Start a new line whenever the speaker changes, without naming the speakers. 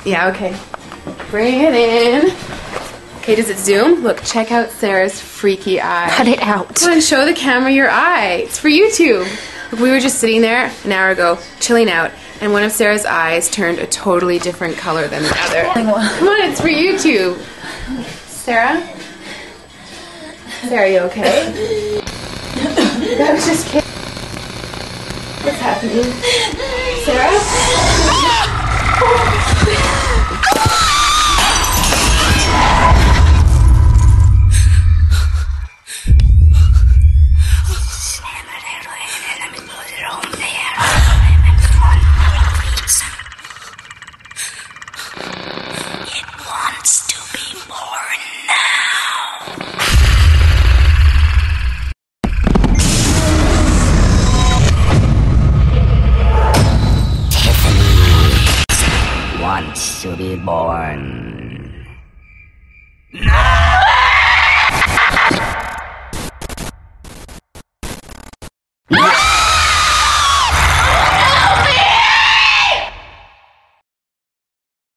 Yeah, okay. Bring it in. Okay, does it zoom? Look, check out Sarah's freaky eye.
Cut it out.
Come on, show the camera your eye. It's for YouTube. Look, we were just sitting there an hour ago, chilling out, and one of Sarah's eyes turned a totally different color than the other. Come on, it's for YouTube. Sarah? Sarah, are you okay? That was just kidding. What's happening? Sarah?
It wants to be born now. Tiffany wants to be born. No!